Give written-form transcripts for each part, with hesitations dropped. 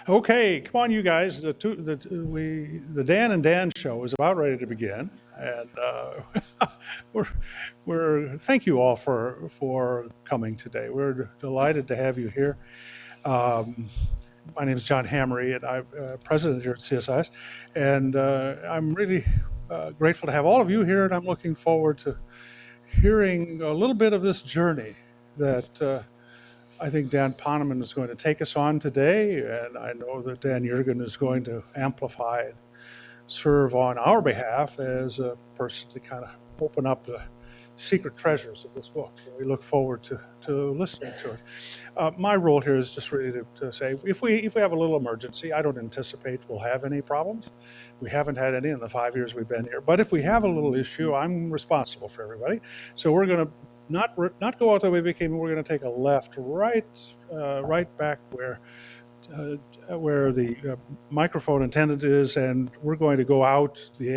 Okay, come on, you guys. The Dan and Dan show is about ready to begin, and we're thank you all for coming today. We're delighted to have you here. My name is John Hammery, and I'm president here at CSIS, and I'm really grateful to have all of you here, and I'm looking forward to hearing a little bit of this journey that I think Dan Poneman is going to take us on today, and I know that Dan Jurgen is going to amplify and serve on our behalf as a person to kind of open up the secret treasures of this book. We look forward to listening to it. My role here is just really to say, if we have a little emergency, I don't anticipate we'll have any problems. We haven't had any in the 5 years we've been here. But if we have a little issue, I'm responsible for everybody. So we're going to not go out the way we came. We're going to take a left, right back where the microphone attendant is, and we're going to go out the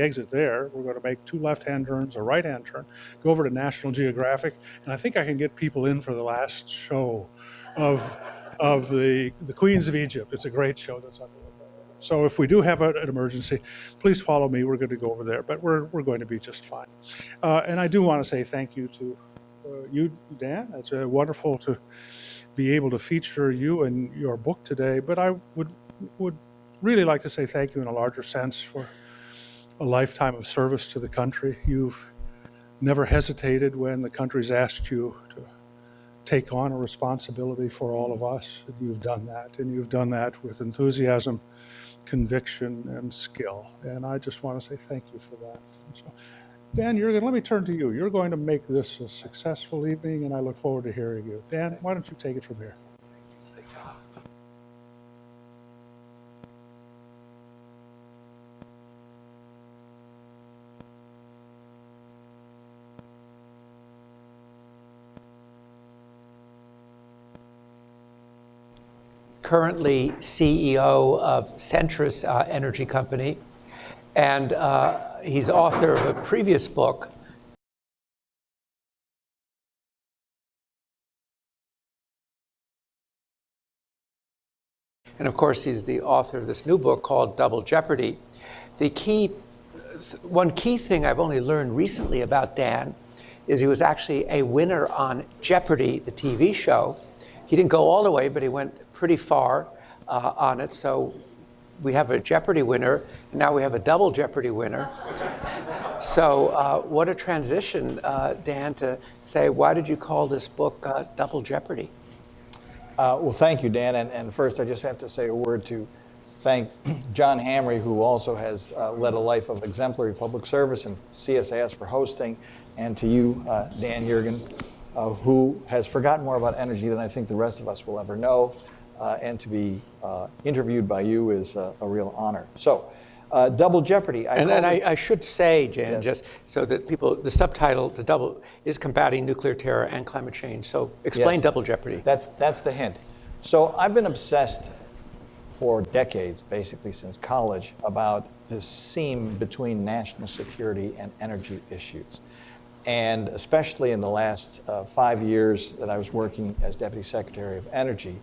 exit there. We're going to make 2 left-hand turns, a right-hand turn, go over to National Geographic, and I think I can get people in for the last show of the Queens of Egypt. It's a great show that's on. So if we do have an emergency, please follow me. We're going to go over there, but we're going to be just fine. And I do want to say thank you to you, Dan. It's wonderful to be able to feature you in your book today, but I would really like to say thank you in a larger sense for a lifetime of service to the country. You've never hesitated when the country's asked you to take on a responsibility for all of us. You've done that, and you've done that with enthusiasm, conviction, and skill. And I just want to say thank you for that. So, Dan Jurgen, let me turn to you. You're going to make this a successful evening, and I look forward to hearing you. Dan, why don't you take it from here? Currently CEO of Centrus Energy Company, and he's author of a previous book. And of course, he's the author of this new book called Double Jeopardy. One key thing I've only learned recently about Dan is he was actually a winner on Jeopardy, the TV show. He didn't go all the way, but he went pretty far on it. So we have a Jeopardy winner, and now we have a Double Jeopardy winner. So what a transition, Dan, to say, why did you call this book Double Jeopardy? Well, thank you, Dan. And first, I just have to say a word to thank John Hammery, who also has led a life of exemplary public service, and CSIS for hosting, and to you, Dan Jurgen, who has forgotten more about energy than I think the rest of us will ever know. And to be interviewed by you is a real honor. So, Double Jeopardy. I should say, Jan, Yes. just so that people, the subtitle, the double, is Combating Nuclear Terror and Climate Change. So explain Yes. Double Jeopardy. That's the hint. So I've been obsessed for decades, basically since college, about this seam between national security and energy issues. And especially in the last 5 years that I was working as Deputy Secretary of Energy,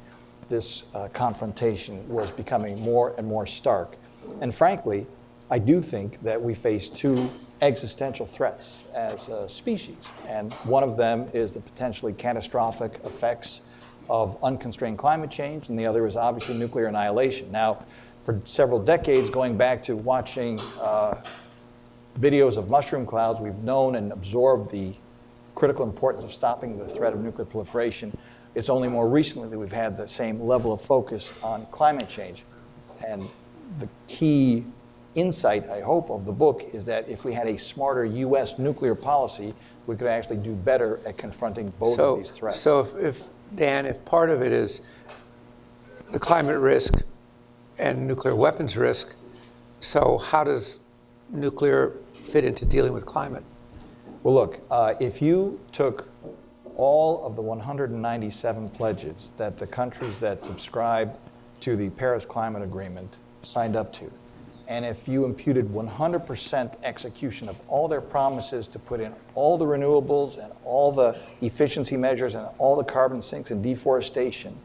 this confrontation was becoming more and more stark. And frankly, I do think that we face 2 existential threats as a species. And one of them is the potentially catastrophic effects of unconstrained climate change, and the other is obviously nuclear annihilation. Now, for several decades, going back to watching videos of mushroom clouds, we've known and absorbed the critical importance of stopping the threat of nuclear proliferation. It's only more recently that we've had the same level of focus on climate change. And the key insight, I hope, of the book is that if we had a smarter U.S. nuclear policy, we could actually do better at confronting both of these threats. So if Dan, if part of it is the climate risk and nuclear weapons risk, so how does nuclear fit into dealing with climate? Well, look, if you took all of the 197 pledges that the countries that subscribed to the Paris Climate Agreement signed up to, and if you imputed 100% execution of all their promises to put in all the renewables and all the efficiency measures and all the carbon sinks and deforestation,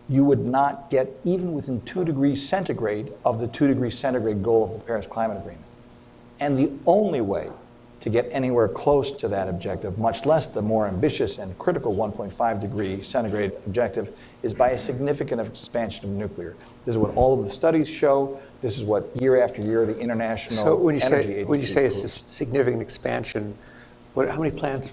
you would not get even within 2 degrees centigrade of the 2 degrees centigrade goal of the Paris Climate Agreement. And the only way to get anywhere close to that objective, much less the more ambitious and critical 1.5 degree centigrade objective, is by a significant expansion of nuclear. This is what all of the studies show. This is what year after year the International Energy Agency when you say it's a proves. significant expansion, how many plants,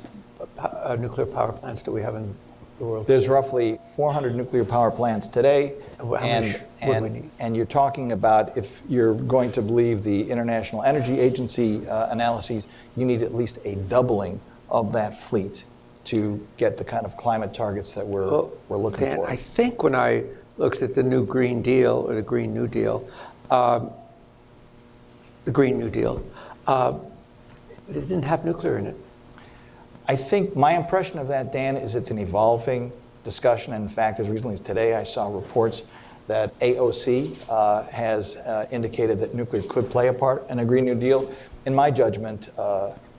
nuclear power plants do we have in the world? There's roughly 400 nuclear power plants today, How much would we need? and you're talking about, if you're going to believe the International Energy Agency analyses, you need at least a doubling of that fleet to get the kind of climate targets that we're looking Dan, for. I think when I looked at the new Green Deal, or the Green New Deal, it didn't have nuclear in it. I think my impression of that, Dan, is it's an evolving discussion. And in fact, as recently as today, I saw reports that AOC has indicated that nuclear could play a part in a Green New Deal. In my judgment,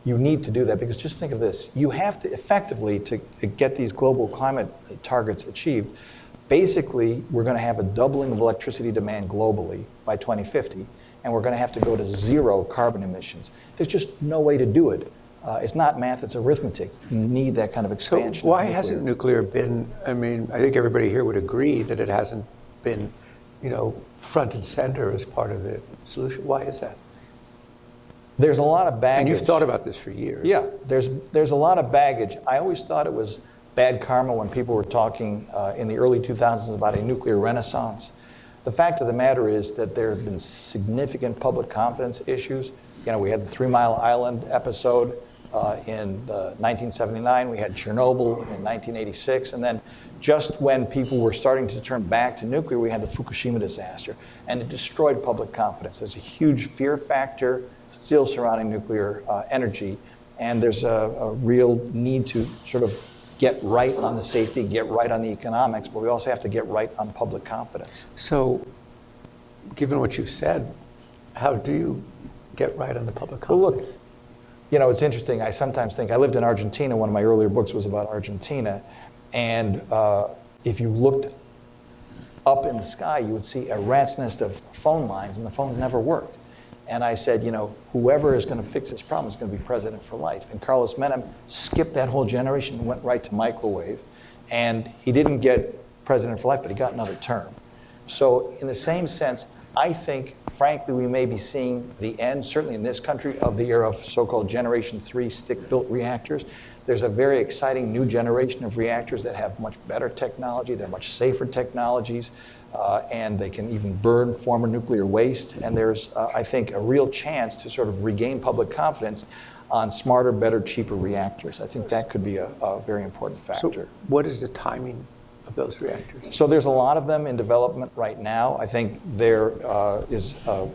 you need to do that, because just think of this. You have to effectively, to get these global climate targets achieved, basically, we're going to have a doubling of electricity demand globally by 2050, and we're going to have to go to zero carbon emissions. There's just no way to do it. It's not math, it's arithmetic. You need that kind of expansion. So why hasn't nuclear been, I mean, I think everybody here would agree that it hasn't been, front and center as part of the solution. Why is that? There's a lot of baggage. And you've thought about this for years. Yeah, there's a lot of baggage. I always thought it was bad karma when people were talking in the early 2000s about a nuclear renaissance. The fact of the matter is that there have been significant public confidence issues. We had the 3 Mile Island episode in 1979. We had Chernobyl in 1986. And then just when people were starting to turn back to nuclear, we had the Fukushima disaster. And it destroyed public confidence. There's a huge fear factor still surrounding nuclear energy. And there's a real need to sort of get right on the safety, get right on the economics, but we also have to get right on public confidence. So, given what you've said, how do you get right on the public Well, confidence? look, it's interesting. I sometimes think, I lived in Argentina. One of my earlier books was about Argentina. And if you looked up in the sky, you would see a rat's nest of phone lines, and the phones never worked. And I said, whoever is going to fix this problem is going to be president for life. And Carlos Menem skipped that whole generation and went right to microwave. And he didn't get president for life, but he got another term. So in the same sense, I think, frankly, we may be seeing the end, certainly in this country, of the era of so-called Generation 3 stick-built reactors. There's a very exciting new generation of reactors that have much better technology. They're much safer technologies. And they can even burn former nuclear waste. And there's, I think, a real chance to sort of regain public confidence on smarter, better, cheaper reactors. I think that could be a very important factor. So what is the timing of those reactors? So there's a lot of them in development right now. I think there is a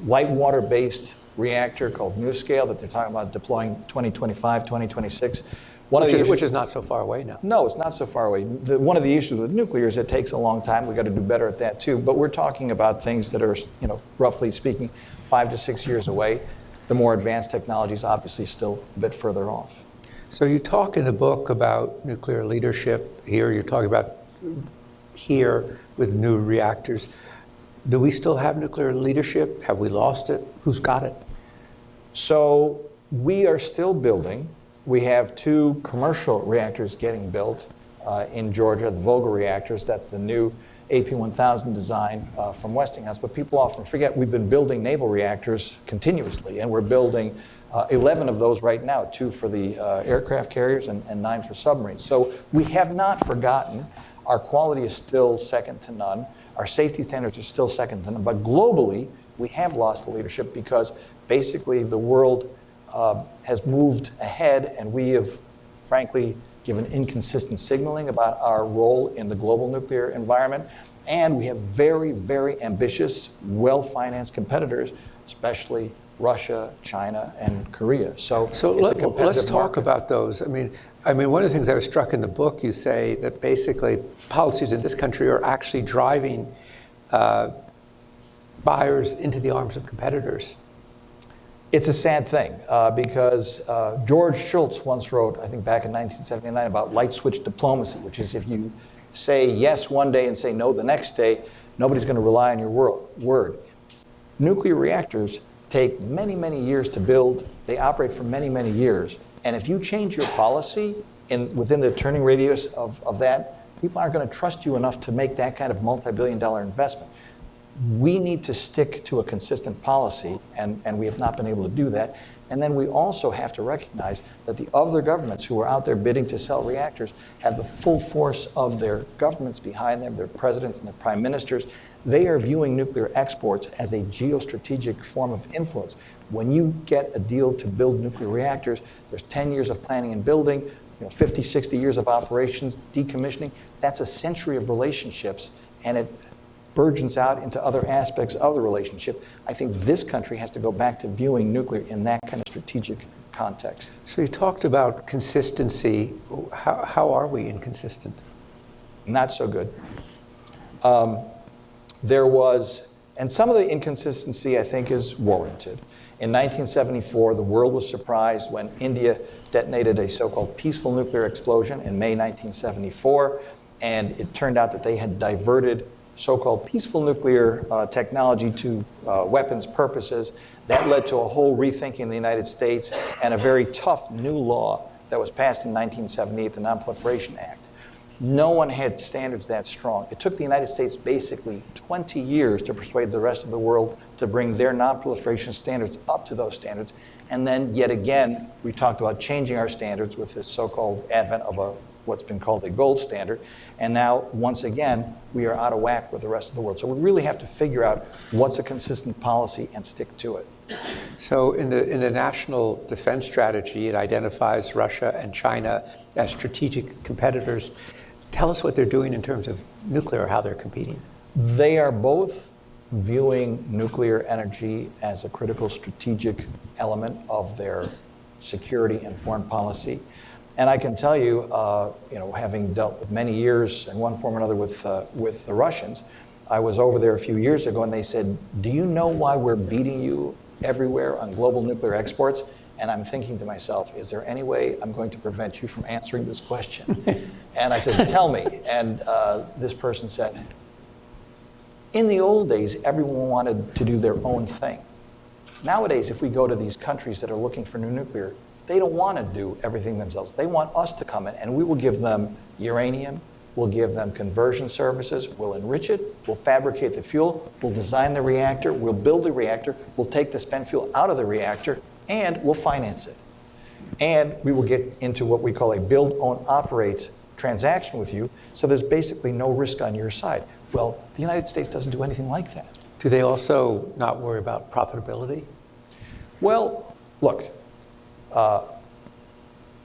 light water-based reactor called NuScale that they're talking about deploying 2025, 2026. Which is not so far away now. No, it's not so far away. One of the issues with nuclear is it takes a long time. We've got to do better at that too. But we're talking about things that are, roughly speaking, 5 to 6 years away. The more advanced technology is obviously still a bit further off. So you talk in the book about nuclear leadership here. You're talking about here with new reactors. Do we still have nuclear leadership? Have we lost it? Who's got it? So we are still building. We have 2 commercial reactors getting built in Georgia, the Vogtle reactors. That's the new AP1000 design from Westinghouse. But people often forget we've been building naval reactors continuously, and we're building 11 of those right now, 2 for the aircraft carriers and 9 for submarines. So we have not forgotten. Our quality is still second to none. Our safety standards are still second to none. But globally, we have lost the leadership because basically the world has moved ahead, and we have, frankly, given inconsistent signaling about our role in the global nuclear environment. And we have very, very ambitious, well-financed competitors, especially Russia, China, and Korea. So it's a competitive let's talk market. about those. I mean, one of the things I was struck in the book, you say that basically policies in this country are actually driving buyers into the arms of competitors. It's a sad thing because George Shultz once wrote, I think back in 1979, about light switch diplomacy, which is if you say yes one day and say no the next day, nobody's going to rely on your word. Nuclear reactors take many, many years to build. They operate for many, many years. And if you change your policy within the turning radius of that, people aren't going to trust you enough to make that kind of multi-billion-dollar investment. We need to stick to a consistent policy, and we have not been able to do that. And then we also have to recognize that the other governments who are out there bidding to sell reactors have the full force of their governments behind them, their presidents and their prime ministers. They are viewing nuclear exports as a geostrategic form of influence. When you get a deal to build nuclear reactors, there's 10 years of planning and building, 50, 60 years of operations, decommissioning. That's a century of relationships, and it burgeons out into other aspects of the relationship. I think this country has to go back to viewing nuclear in that kind of strategic context. So you talked about consistency. How are we inconsistent? Not so good. There was, and some of the inconsistency I think is warranted. In 1974, the world was surprised when India detonated a so-called peaceful nuclear explosion in May 1974, and it turned out that they had diverted so-called peaceful nuclear technology to weapons purposes. That led to a whole rethinking in the United States and a very tough new law that was passed in 1978, the Non-Proliferation Act. No one had standards that strong. It took the United States basically 20 years to persuade the rest of the world to bring their non-proliferation standards up to those standards. And then yet again, we talked about changing our standards with this so-called advent of what's been called a gold standard. And now, once again, we are out of whack with the rest of the world. So we really have to figure out what's a consistent policy and stick to it. So in the national defense strategy, it identifies Russia and China as strategic competitors. Tell us what they're doing in terms of nuclear, how they're competing. They are both viewing nuclear energy as a critical strategic element of their security and foreign policy. And I can tell you, having dealt with many years in one form or another with the Russians, I was over there a few years ago and they said, do you know why we're beating you everywhere on global nuclear exports? And I'm thinking to myself, is there any way I'm going to prevent you from answering this question? And I said, tell me. And this person said, in the old days, everyone wanted to do their own thing. Nowadays, if we go to these countries that are looking for new nuclear, they don't want to do everything themselves. They want us to come in, and we will give them uranium, we'll give them conversion services, we'll enrich it, we'll fabricate the fuel, we'll design the reactor, we'll build the reactor, we'll take the spent fuel out of the reactor, and we'll finance it. And we will get into what we call a build, own, operate transaction with you, so there's basically no risk on your side. Well, the United States doesn't do anything like that. Do they also not worry about profitability? Well, look,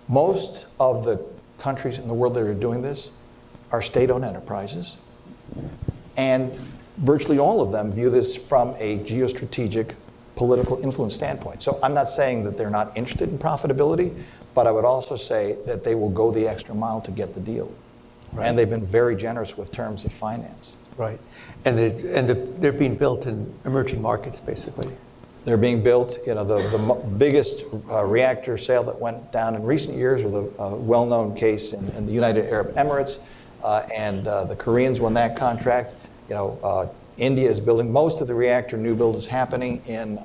most of the countries in the world that are doing this are state-owned enterprises, and virtually all of them view this from a geostrategic political influence standpoint. So I'm not saying that they're not interested in profitability, but I would also say that they will go the extra mile to get the deal. Right. And they've been very generous with terms of finance. Right. And they're being built in emerging markets, basically. They're being built, the biggest reactor sale that went down in recent years was a well-known case in the United Arab Emirates, and the Koreans won that contract. India is building most of the reactor new build is happening in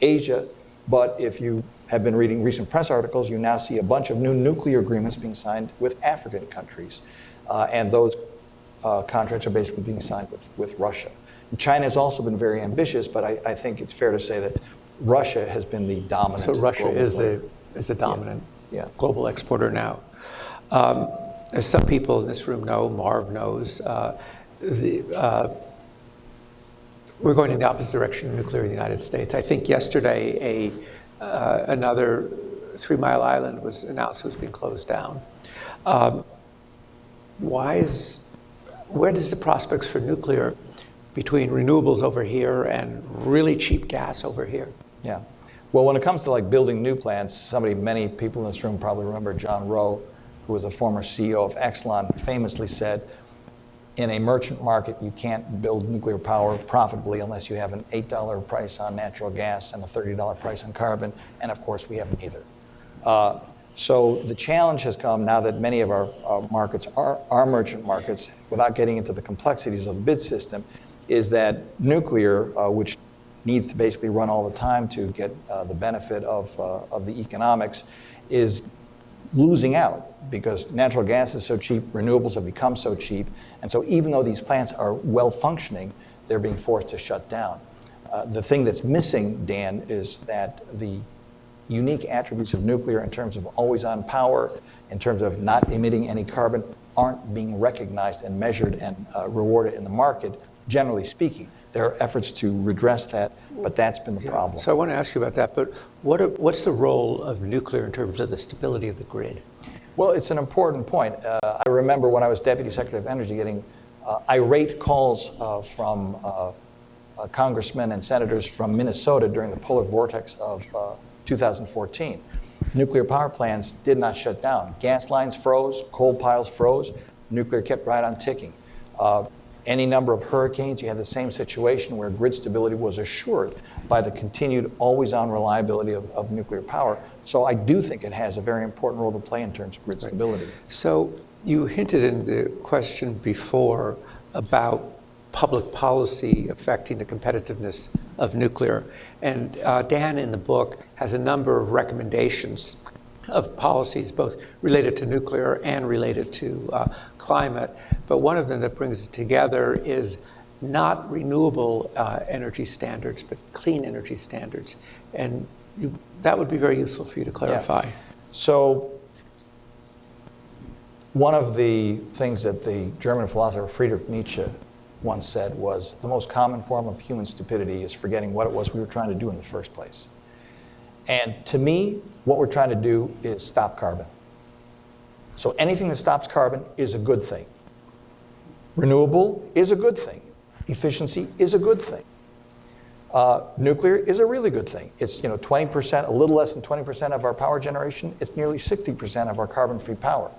Asia, but if you have been reading recent press articles, you now see a bunch of new nuclear agreements being signed with African countries, and those contracts are basically being signed with Russia. China has also been very ambitious, but I think it's fair to say that Russia has been the dominant. So Russia is the dominant global exporter now. As some people in this room know, Marv knows, we're going in the opposite direction of nuclear in the United States. I think yesterday another 3 Mile Island was announced it was being closed down. Where does the prospects for nuclear between renewables over here and really cheap gas over here? Yeah. Well, when it comes to like building new plants, many people in this room probably remember John Rowe, who was a former CEO of Exelon, famously said, in a merchant market, you can't build nuclear power profitably unless you have an $8 price on natural gas and a $30 price on carbon, and of course we have neither. So the challenge has come now that many of our markets are merchant markets, without getting into the complexities of the bid system, is that nuclear, which needs to basically run all the time to get the benefit of the economics, is losing out because natural gas is so cheap, renewables have become so cheap, and so even though these plants are well functioning, they're being forced to shut down. The thing that's missing, Dan, is that the unique attributes of nuclear in terms of always-on power, in terms of not emitting any carbon, aren't being recognized and measured and rewarded in the market, generally speaking. There are efforts to redress that, but that's been the problem. So I want to ask you about that, but what's the role of nuclear in terms of the stability of the grid? Well, it's an important point. I remember when I was Deputy Secretary of Energy getting irate calls from congressmen and senators from Minnesota during the polar vortex of 2014. Nuclear power plants did not shut down. Gas lines froze, coal piles froze, nuclear kept right on ticking. Any number of hurricanes, you had the same situation where grid stability was assured by the continued always-on reliability of nuclear power. So I do think it has a very important role to play in terms of grid stability. So you hinted in the question before about public policy affecting the competitiveness of nuclear. And Dan in the book has a number of recommendations of policies, both related to nuclear and related to climate. But one of them that brings it together is not renewable energy standards, but clean energy standards. And that would be very useful for you to clarify. Yeah. So one of the things that the German philosopher Friedrich Nietzsche once said was, the most common form of human stupidity is forgetting what it was we were trying to do in the first place. And to me, what we're trying to do is stop carbon. So anything that stops carbon is a good thing. Renewable is a good thing. Efficiency is a good thing. Nuclear is a really good thing. It's 20%, a little less than 20% of our power generation. It's nearly 60% of our carbon-free power.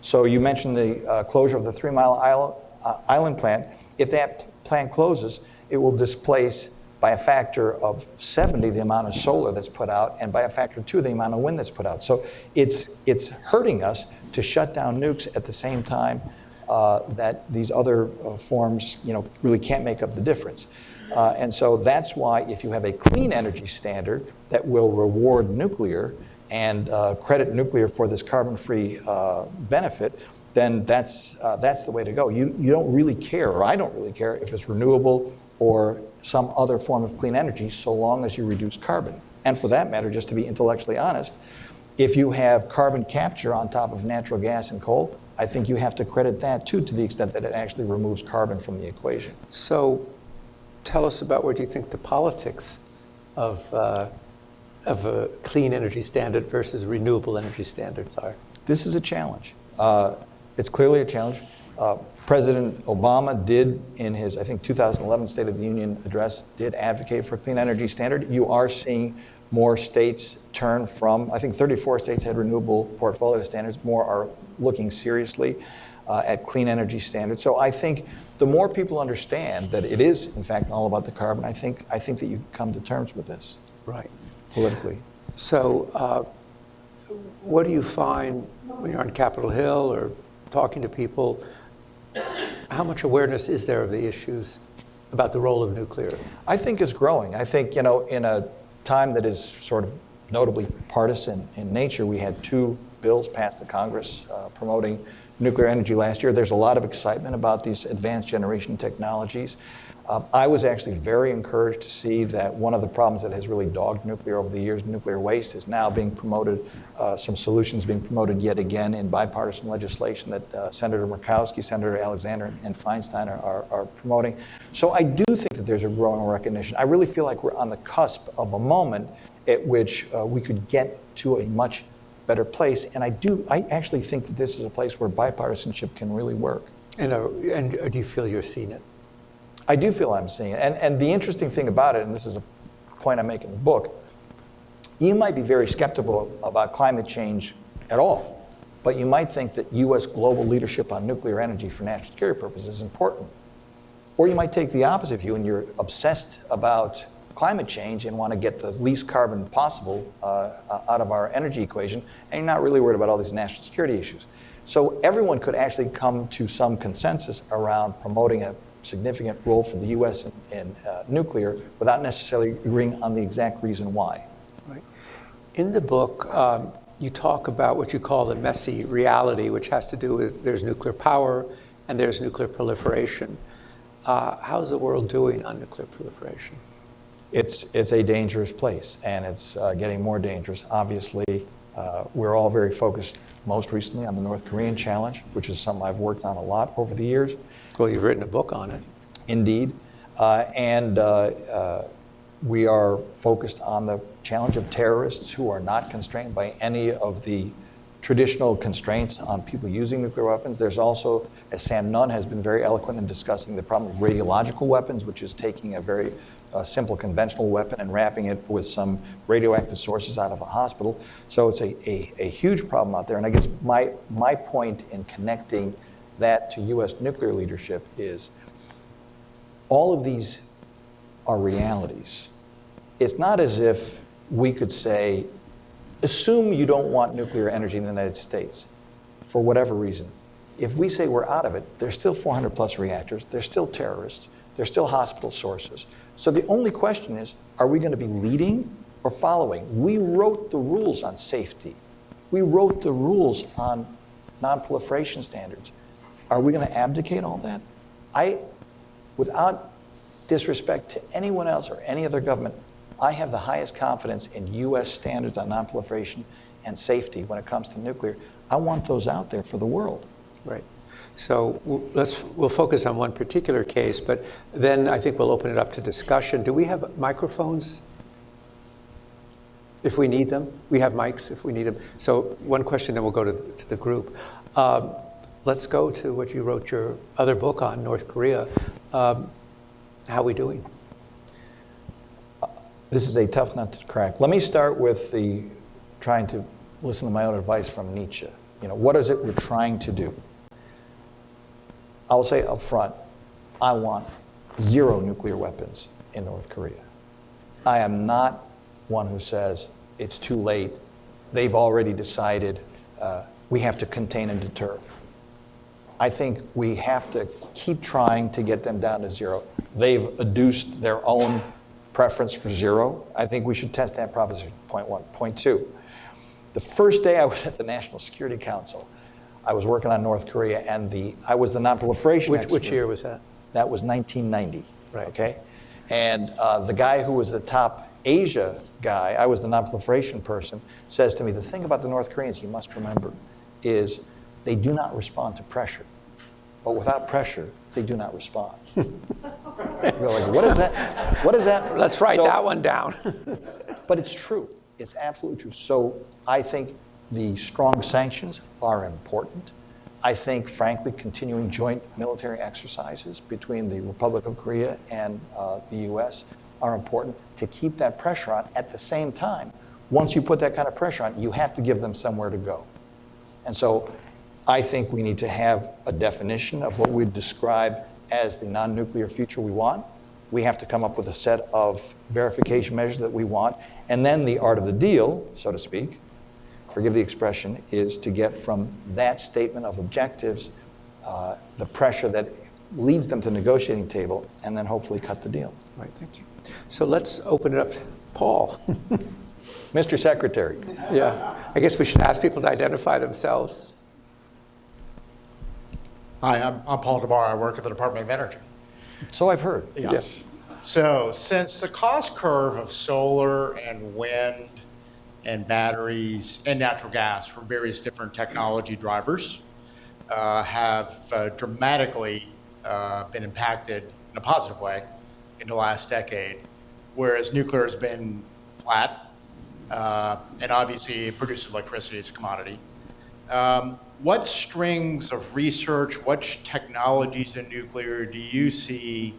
So you mentioned the closure of the 3 Mile Island plant. If that plant closes, it will displace by a factor of 70 the amount of solar that's put out, and by a factor of 2 the amount of wind that's put out. So it's hurting us to shut down nukes at the same time that these other forms really can't make up the difference. And so that's why if you have a clean energy standard that will reward nuclear and credit nuclear for this carbon-free benefit, then that's the way to go. You don't really care, or I don't really care, if it's renewable or some other form of clean energy, so long as you reduce carbon. And for that matter, just to be intellectually honest, if you have carbon capture on top of natural gas and coal, I think you have to credit that too, to the extent that it actually removes carbon from the equation. So tell us about what you think the politics of a clean energy standard versus renewable energy standards are. This is a challenge. It's clearly a challenge. President Obama did, in his, I think, 2011 State of the Union address, did advocate for a clean energy standard. You are seeing more states turn from, I think 34 states had renewable portfolio standards, more are looking seriously at clean energy standards. So I think the more people understand that it is, in fact, all about the carbon, I think that you come to terms with this. Right. Politically. So what do you find when you're on Capitol Hill or talking to people? How much awareness is there of the issues about the role of nuclear? I think it's growing. I think, in a time that is sort of notably partisan in nature, we had 2 bills passed the Congress promoting nuclear energy last year. There's a lot of excitement about these advanced generation technologies. I was actually very encouraged to see that one of the problems that has really dogged nuclear over the years, nuclear waste, is now being promoted, some solutions being promoted yet again in bipartisan legislation that Senator Murkowski, Senator Alexander, and Feinstein are promoting. So I do think that there's a growing recognition. I really feel like we're on the cusp of a moment at which we could get to a much better place. And I actually think that this is a place where bipartisanship can really work. And do you feel you're seeing it? I do feel I'm seeing it. And the interesting thing about it, and this is a point I make in the book, you might be very skeptical about climate change at all, but you might think that U.S. global leadership on nuclear energy for national security purposes is important. Or you might take the opposite view and you're obsessed about climate change and want to get the least carbon possible out of our energy equation, and you're not really worried about all these national security issues. So everyone could actually come to some consensus around promoting a significant role for the U.S. in nuclear without necessarily agreeing on the exact reason why. Right. In the book, you talk about what you call the messy reality, which has to do with there's nuclear power and there's nuclear proliferation. How's the world doing on nuclear proliferation? It's a dangerous place, and it's getting more dangerous. Obviously, we're all very focused most recently on the North Korean challenge, which is something I've worked on a lot over the years. Well, you've written a book on it. Indeed. We are focused on the challenge of terrorists who are not constrained by any of the traditional constraints on people using nuclear weapons. There's also, as Sam Nunn has been very eloquent in discussing, the problem of radiological weapons, which is taking a very simple conventional weapon and wrapping it with some radioactive sources out of a hospital. So it's a huge problem out there. And I guess my point in connecting that to U.S. nuclear leadership is all of these are realities. It's not as if we could say, assume you don't want nuclear energy in the United States for whatever reason. If we say we're out of it, there's still 400 plus reactors, there's still terrorists, there's still hospital sources. So the only question is, are we going to be leading or following? We wrote the rules on safety. We wrote the rules on non-proliferation standards. Are we going to abdicate all that? Without disrespect to anyone else or any other government, I have the highest confidence in U.S. standards on non-proliferation and safety when it comes to nuclear. I want those out there for the world. Right. So we'll focus on one particular case, but then I think we'll open it up to discussion. Do we have microphones if we need them? We have mics if we need them. So one question, then we'll go to the group. Let's go to what you wrote your other book on, North Korea. How are we doing? This is a tough nut to crack. Let me start with trying to listen to my own advice from Nietzsche. What is it we're trying to do? I will say up front, I want zero nuclear weapons in North Korea. I am not one who says it's too late. They've already decided we have to contain and deter. I think we have to keep trying to get them down to zero. They've adduced their own preference for zero. I think we should test that proposition, point one. Point two, the first day I was at the National Security Council, I was working on North Korea, and I was the non-proliferation expert. Which year was that? That was 1990, right. Okay? And the guy who was the top Asia guy, I was the non-proliferation person, says to me, the thing about the North Koreans you must remember is they do not respond to pressure. But without pressure, they do not respond. We're like, what is that? What is that? Let's write that one down. But it's true. It's absolutely true. So I think the strong sanctions are important. I think, frankly, continuing joint military exercises between the Republic of Korea and the U.S. are important to keep that pressure on. At the same time, once you put that kind of pressure on, you have to give them somewhere to go. And so I think we need to have a definition of what we describe as the non-nuclear future we want. We have to come up with a set of verification measures that we want. And then the art of the deal, so to speak, forgive the expression, is to get from that statement of objectives the pressure that leads them to the negotiating table, and then hopefully cut the deal. Right, thank you. So let's open it up. Paul. Mr. Secretary. Yeah, I guess we should ask people to identify themselves. Hi, I'm Paul DeBar. I work at the Department of Energy. So I've heard. Yes. So since the cost curve of solar and wind and batteries and natural gas from various different technology drivers have dramatically been impacted in a positive way in the last decade, whereas nuclear has been flat and obviously it produces electricity as a commodity. What strings of research, what technologies in nuclear do you see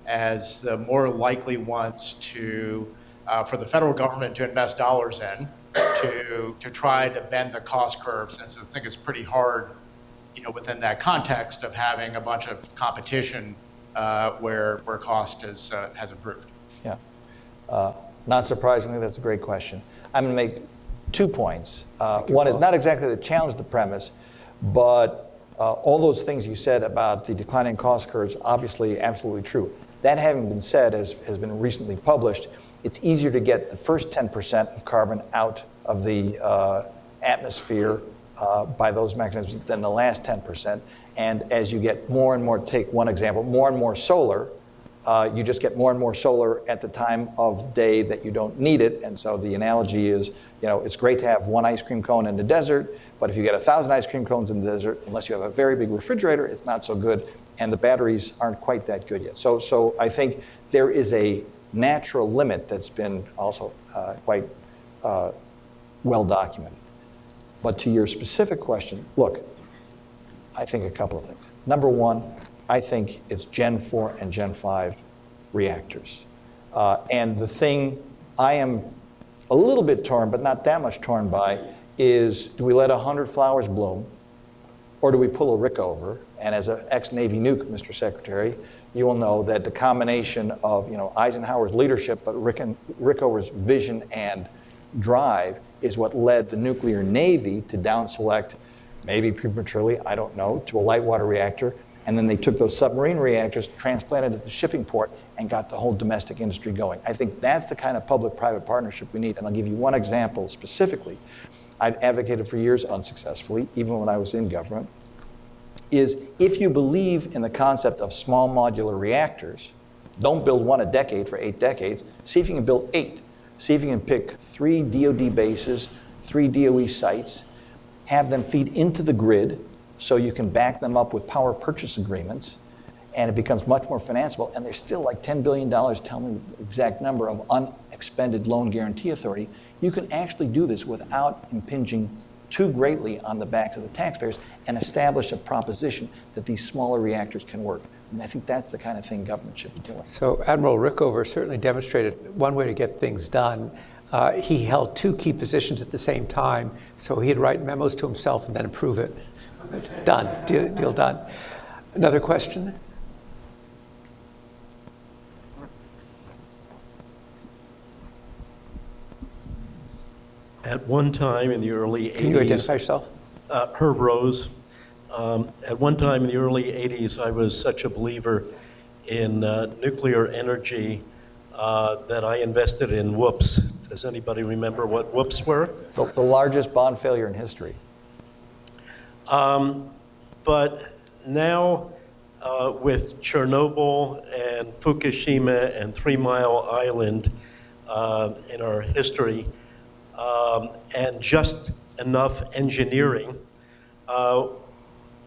as the more likely ones to, for the federal government to invest dollars in to try to bend the cost curve, since I think it's pretty hard, within that context of having a bunch of competition where cost has improved? Yeah. Not surprisingly, that's a great question. I'm going to make 2 points. One is not exactly to challenge the premise, but all those things you said about the declining cost curves, obviously absolutely true. That having been said, as has been recently published, it's easier to get the first 10% of carbon out of the atmosphere by those mechanisms than the last 10%. And as you get more and more, take one example, more and more solar, you just get more and more solar at the time of day that you don't need it. And so the analogy is, it's great to have one ice cream cone in the desert, but if you get 1,000 ice cream cones in the desert, unless you have a very big refrigerator, it's not so good. And the batteries aren't quite that good yet. So I think there is a natural limit that's been also quite well documented. But to your specific question, look, I think a couple of things. Number one, I think it's Gen 4 and Gen 5 reactors. And the thing I am a little bit torn, but not that much torn by, is do we let 100 flowers bloom, or do we pull a Rickover? And as an ex-Navy nuke, Mr. Secretary, you will know that the combination of Eisenhower's leadership, but Rickover's vision and drive is what led the nuclear Navy to down select, maybe prematurely, I don't know, to a light water reactor. And then they took those submarine reactors, transplanted at the shipping port, and got the whole domestic industry going. I think that's the kind of public-private partnership we need. And I'll give you one example specifically. I've advocated for years unsuccessfully, even when I was in government, is if you believe in the concept of small modular reactors, don't build one a decade for 8 decades, see if you can build 8. See if you can pick 3 DoD bases, 3 DOE sites, have them feed into the grid so you can back them up with power purchase agreements, and it becomes much more financeable. And there's still like $10 billion, tell me the exact number, of unexpended loan guarantee authority. You can actually do this without impinging too greatly on the backs of the taxpayers and establish a proposition that these smaller reactors can work. And I think that's the kind of thing government should be doing. So Admiral Rickover certainly demonstrated one way to get things done. He held 2 key positions at the same time, so he'd write memos to himself and then approve it. Done, deal done. Another question? At one time in the early 80s... Can you identify yourself? Herb Rose. At one time in the early 80s, I was such a believer in nuclear energy that I invested in whoops. Does anybody remember what whoops were? The largest bond failure in history. But now with Chernobyl and Fukushima and 3 Mile Island in our history, and just enough engineering,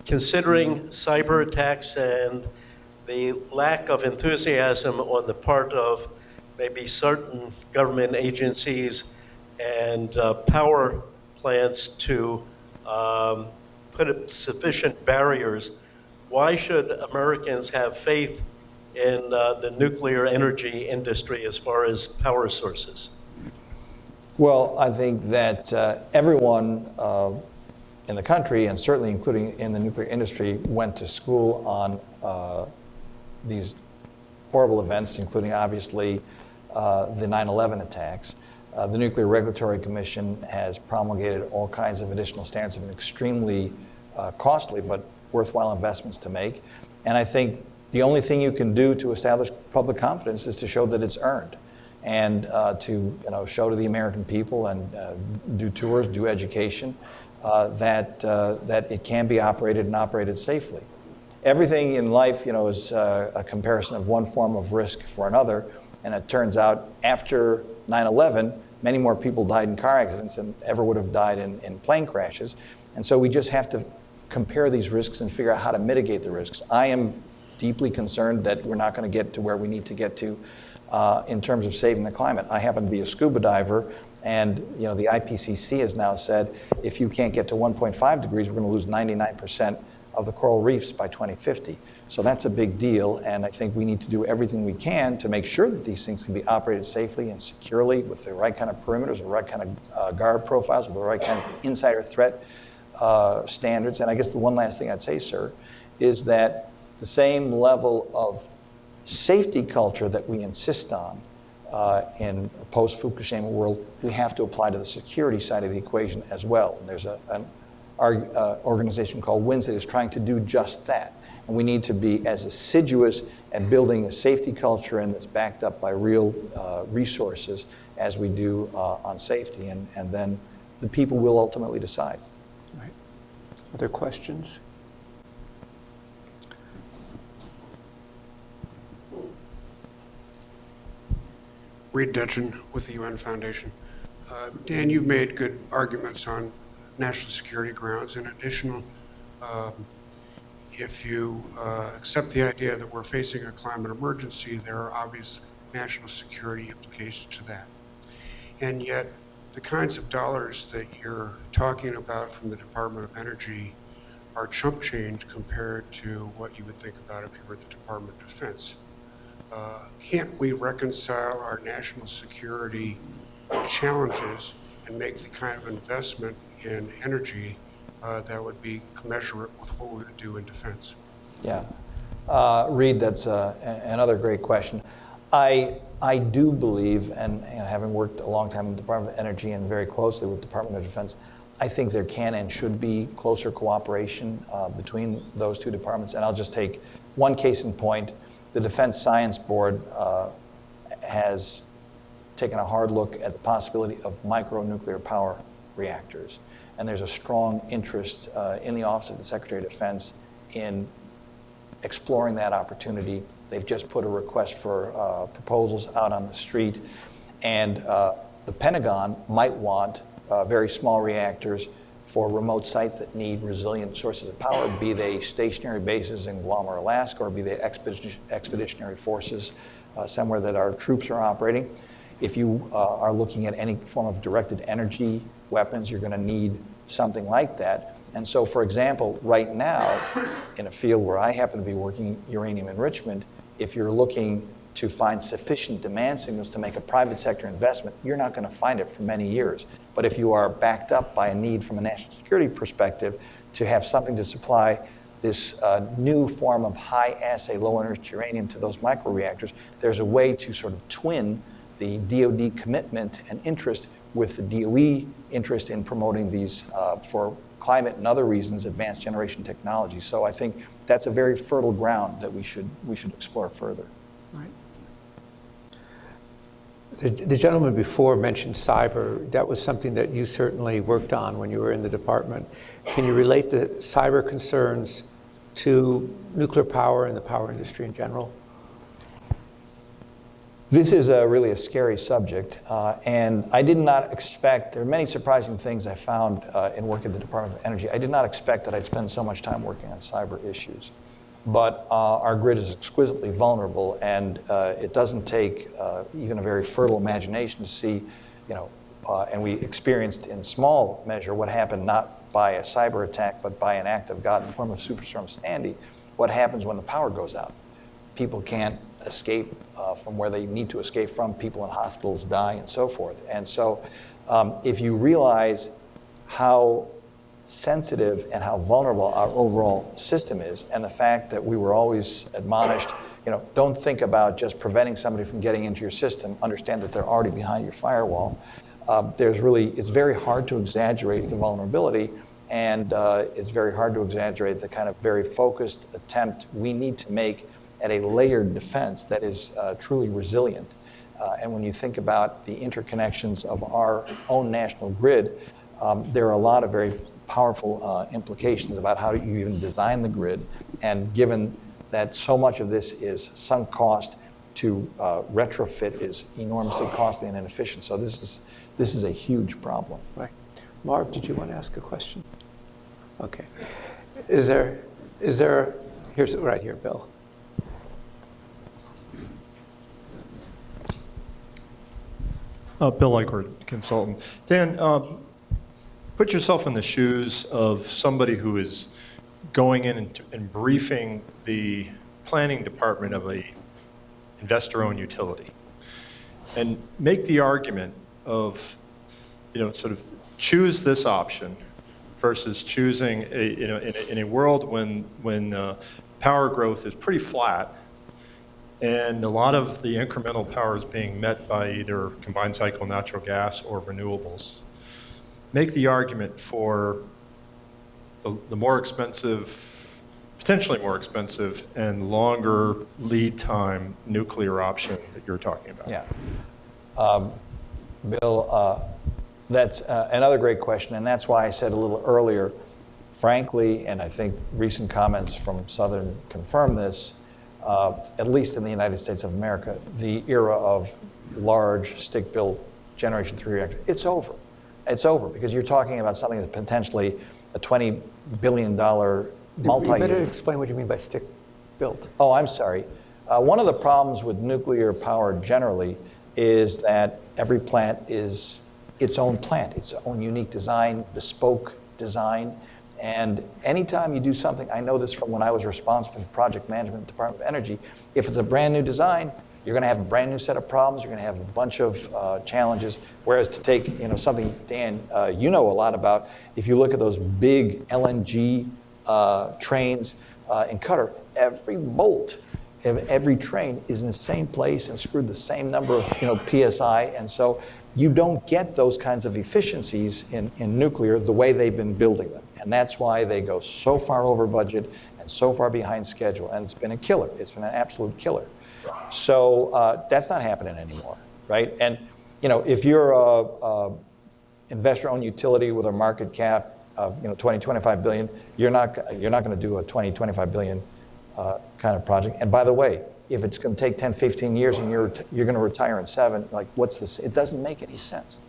considering cyber attacks and the lack of enthusiasm on the part of maybe certain government agencies and power plants to put up sufficient barriers, why should Americans have faith in the nuclear energy industry as far as power sources? Well, I think that everyone in the country, and certainly including in the nuclear industry, went to school on these horrible events, including obviously the 9/11 attacks. The Nuclear Regulatory Commission has promulgated all kinds of additional standards of extremely costly but worthwhile investments to make. And I think the only thing you can do to establish public confidence is to show that it's earned, and to show to the American people and do tours, do education, that it can be operated and operated safely. Everything in life, is a comparison of one form of risk for another, and it turns out after 9/11, many more people died in car accidents than ever would have died in plane crashes. And so we just have to compare these risks and figure out how to mitigate the risks. I am deeply concerned that we're not going to get to where we need to get to in terms of saving the climate. I happen to be a scuba diver, and the IPCC has now said if you can't get to 1.5 degrees, we're going to lose 99% of the coral reefs by 2050. So that's a big deal, and I think we need to do everything we can to make sure that these things can be operated safely and securely with the right kind of perimeters, the right kind of guard profiles, with the right kind of insider threat standards. And I guess the one last thing I'd say, sir, is that the same level of safety culture that we insist on in a post-Fukushima world, we have to apply to the security side of the equation as well. And there's an organization called WINS that is trying to do just that. And we need to be as assiduous at building a safety culture and that's backed up by real resources as we do on safety. And then the people will ultimately decide. Right. Other questions? Reed Dutchin with the UN Foundation. Dan, you've made good arguments on national security grounds. In addition, if you accept the idea that we're facing a climate emergency, there are obvious national security implications to that. And yet, the kinds of dollars that you're talking about from the Department of Energy are chump change compared to what you would think about if you were at the Department of Defense. Can't we reconcile our national security challenges and make the kind of investment in energy that would be commensurate with what we would do in defense? Yeah. Reed, that's another great question. I do believe, and having worked a long time in the Department of Energy and very closely with the Department of Defense, I think there can and should be closer cooperation between those two departments. And I'll just take one case in point. The Defense Science Board has taken a hard look at the possibility of micronuclear power reactors. And there's a strong interest in the Office of the Secretary of Defense in exploring that opportunity. They've just put a request for proposals out on the street. And the Pentagon might want very small reactors for remote sites that need resilient sources of power, be they stationary bases in Guam or Alaska, or be they expeditionary forces somewhere that our troops are operating. If you are looking at any form of directed energy weapons, you're going to need something like that. And so, for example, right now, in a field where I happen to be working, uranium enrichment, if you're looking to find sufficient demand signals to make a private sector investment, you're not going to find it for many years. But if you are backed up by a need from a national security perspective to have something to supply this new form of high-assay, low-enriched uranium to those microreactors, there's a way to sort of twin the DoD commitment and interest with the DOE interest in promoting these for climate and other reasons, advanced generation technology. So I think that's a very fertile ground that we should explore further. Right. The gentleman before mentioned cyber. That was something that you certainly worked on when you were in the department. Can you relate the cyber concerns to nuclear power and the power industry in general? This is really a scary subject, and I did not expect, there are many surprising things I found in work at the Department of Energy. I did not expect that I'd spend so much time working on cyber issues. But our grid is exquisitely vulnerable, and it doesn't take even a very fertile imagination to see, and we experienced in small measure what happened not by a cyber attack, but by an act of God in the form of Superstorm Sandy, what happens when the power goes out. People can't escape from where they need to escape from, people in hospitals die, and so forth. And so if you realize how sensitive and how vulnerable our overall system is, and the fact that we were always admonished, don't think about just preventing somebody from getting into your system, understand that they're already behind your firewall. It's very hard to exaggerate the vulnerability, and it's very hard to exaggerate the kind of very focused attempt we need to make at a layered defense that is truly resilient. And when you think about the interconnections of our own national grid, there are a lot of very powerful implications about how you even design the grid. And given that so much of this is sunk cost, to retrofit is enormously costly and inefficient. So this is a huge problem. Right. Marv, did you want to ask a question? Okay. Is there, here's right here, Bill. Bill Eichert, consultant. Dan, put yourself in the shoes of somebody who is going in and briefing the planning department of a investor-owned utility, and make the argument of, sort of choose this option versus choosing in a world when power growth is pretty flat, And a lot of the incremental power is being met by either combined cycle natural gas or renewables. Make the argument for the more expensive, potentially more expensive, and longer lead time nuclear option that you're talking about. Yeah. Bill, that's another great question, and that's why I said a little earlier, frankly, and I think recent comments from Southern confirm this, at least in the United States of America, the era of large stick-built Generation 3 reactors, it's over. It's over because you're talking about something that's potentially a $20 billion multi-year. You better explain what you mean by stick-built. Oh, I'm sorry. One of the problems with nuclear power generally is that every plant is its own plant, its own unique design, bespoke design. And anytime you do something, I know this from when I was responsible for project management, Department of Energy, if it's a brand new design, you're going to have a brand new set of problems, you're going to have a bunch of challenges. Whereas to take something, Dan, you know a lot about, if you look at those big LNG trains in Qatar, every bolt of every train is in the same place and screwed the same number of PSI. And so you don't get those kinds of efficiencies in nuclear the way they've been building them. And that's why they go so far over budget and so far behind schedule. And it's been a killer. It's been an absolute killer. So that's not happening anymore, right? And if you're a investor-owned utility with a market cap of 20, 25 billion, you're not going to do a 20, 25 billion kind of project. And by the way, if it's going to take 10, 15 years and you're going to retire in 7, like what's this? It doesn't make any sense.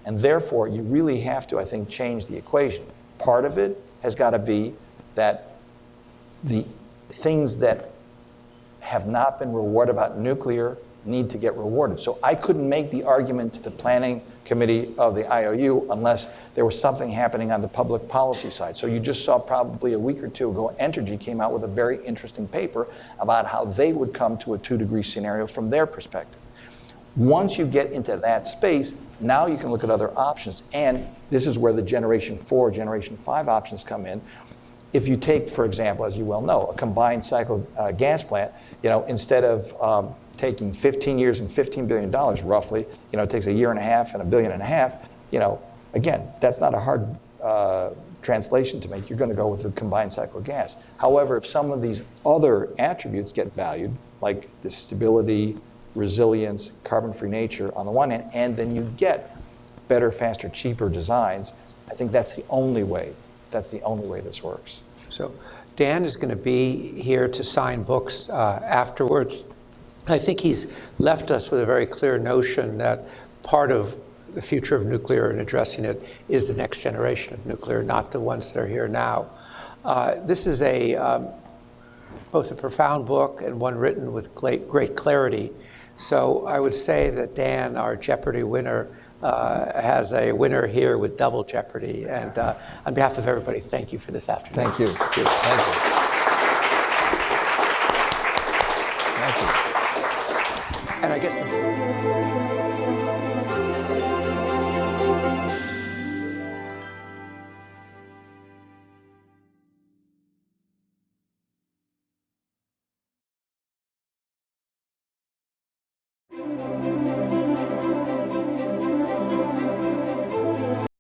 And therefore, you really have to, I think, change the equation. Part of it has got to be that the things that have not been rewarded about nuclear need to get rewarded. So I couldn't make the argument to the planning committee of the IOU unless there was something happening on the public policy side. So you just saw probably a week or two ago, Entergy came out with a very interesting paper about how they would come to a 2-degree scenario from their perspective. Once you get into that space, now you can look at other options. And this is where the Generation 4, Generation 5 options come in. If you take, for example, as you well know, a combined cycle gas plant, instead of taking 15 years and $15 billion roughly, it takes a year and a half and $1.5 billion, again, that's not a hard translation to make. You're going to go with the combined cycle gas. However, if some of these other attributes get valued, like the stability, resilience, carbon-free nature on the one hand, and then you get better, faster, cheaper designs, I think that's the only way. That's the only way this works. So Dan is going to be here to sign books afterwards. I think he's left us with a very clear notion that part of the future of nuclear and addressing it is the next generation of nuclear, not the ones that are here now. This is both a profound book and one written with great clarity. So I would say that Dan, our Jeopardy winner, has a winner here with Double Jeopardy. And on behalf of everybody, thank you for this afternoon. Thank you. Thank you. Thank you. And I guess the